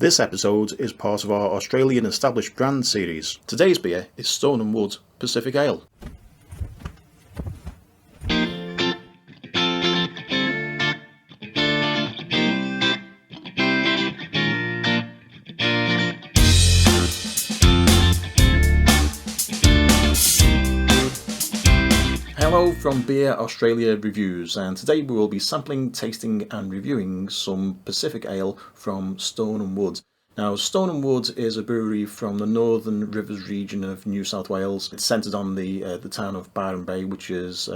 This episode is part of our Australian established brand series. Today's beer is Stone & Wood Pacific Ale. Hello from Beer Australia Reviews, and today we will be sampling, tasting and reviewing some Pacific Ale from Stone & Wood. Now, Stone & Wood is a brewery from the Northern Rivers region of New South Wales. It's centred on the town of Byron Bay, which is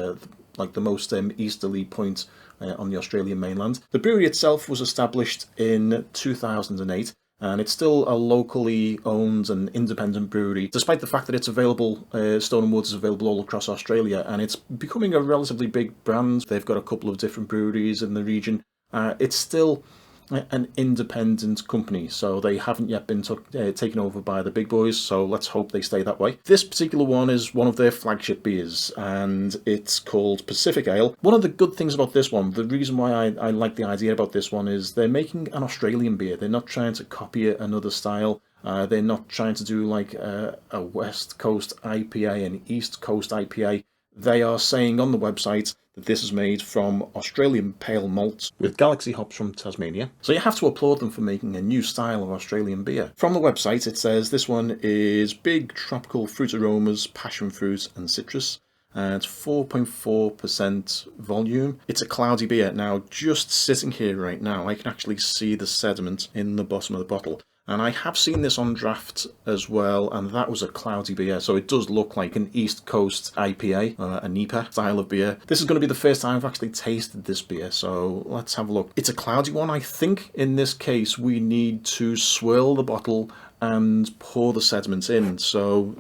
like the most easterly point on the Australian mainland. The brewery itself was established in 2008. And it's still a locally owned and independent brewery, despite the fact that it's available, Stone & Wood is available all across Australia, and it's becoming a relatively big brand. They've got a couple of different breweries in the region. It's still an independent company, so they haven't yet been taken over by the big boys, so let's hope they stay that way. This particular one is one of their flagship beers, and it's called Pacific Ale. One of the good things about this one, the reason why I like the idea about this one, is they're making an Australian beer. They're not trying to copy another style. They're not trying to do like a West Coast IPA and East Coast IPA. They are saying on the website that this is made from Australian pale malt with Galaxy hops from Tasmania. So you have to applaud them for making a new style of Australian beer. From the website it says this one is big tropical fruit aromas, passion fruit and citrus. And it's 4.4% volume. It's a cloudy beer. Now, just sitting here right now, I can actually see the sediment in the bottom of the bottle. And I have seen this on draft as well, and that was a cloudy beer. So it does look like an East Coast IPA, a NEPA style of beer. This is going to be the first time I've actually tasted this beer, so let's have a look. It's a cloudy one. I think in this case we need to swirl the bottle and pour the sediment in. So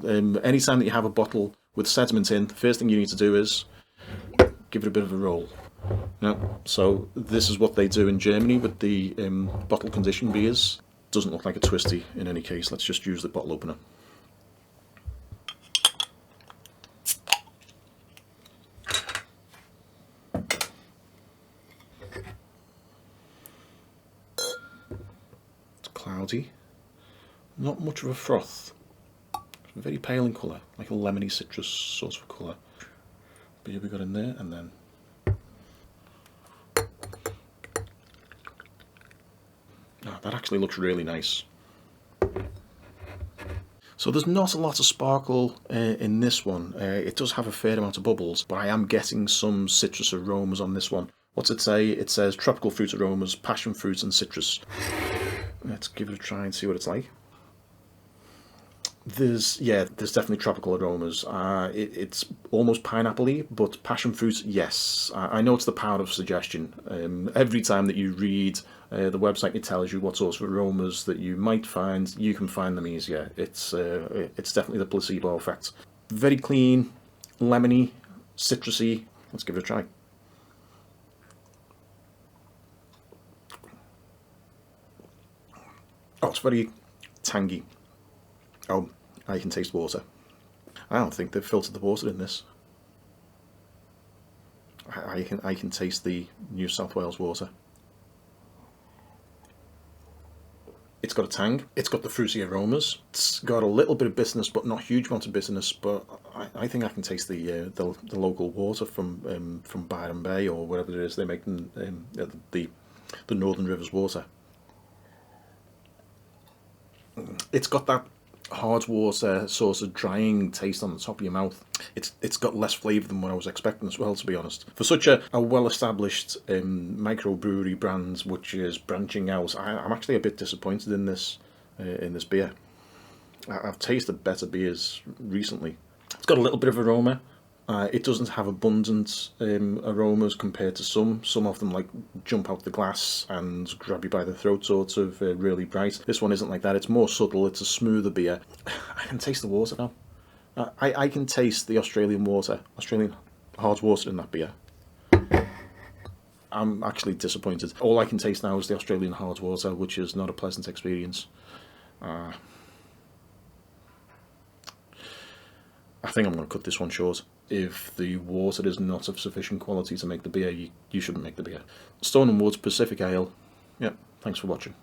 anytime that you have a bottle with sediment in, the first thing you need to do is give it a bit of a roll. Now, so this is what they do in Germany with the bottle conditioned beers. Doesn't look like a twisty in any case. Let's just use the bottle opener. It's cloudy. Not much of a froth. Very pale in colour, like a lemony citrus sort of colour. Beer we got in there, and then that actually looks really nice. So there's not a lot of sparkle in this one. It does have a fair amount of bubbles, but I am getting some citrus aromas on this one. What's it say? It says tropical fruit aromas, passion fruit and citrus. Let's give it a try and see what it's like. There's definitely tropical aromas. It's almost pineapple-y, but passion fruit, yes. I know it's the power of suggestion. Every time that you read the website, it tells you what sorts of aromas that you might find. You can find them easier. It's definitely the placebo effect. Very clean, lemony, citrusy. Let's give it a try. Oh, it's very tangy. Oh, I can taste water. I don't think they've filtered the water in this. I can taste the New South Wales water. It's got a tang. It's got the fruity aromas. It's got a little bit of bitterness, but not huge amount of bitterness. But I think I can taste the local water from Byron Bay or wherever it is they make the Northern Rivers water. It's got that hard water sort of drying taste on the top of your mouth. It's got less flavour than what I was expecting as well, to be honest. For such a well-established microbrewery brand which is branching out, I'm actually a bit disappointed in this beer. I've tasted better beers recently. It's got a little bit of aroma. It doesn't have abundant aromas compared to some. Some of them like jump out the glass and grab you by the throat, sort of really bright. This one isn't like that. It's more subtle. It's a smoother beer. I can taste the water now. I can taste the Australian water, Australian hard water in that beer. I'm actually disappointed. All I can taste now is the Australian hard water, which is not a pleasant experience. I think I'm going to cut this one short. If the water is not of sufficient quality to make the beer, you shouldn't make the beer. Stone & Wood Pacific Ale. Yep, thanks for watching.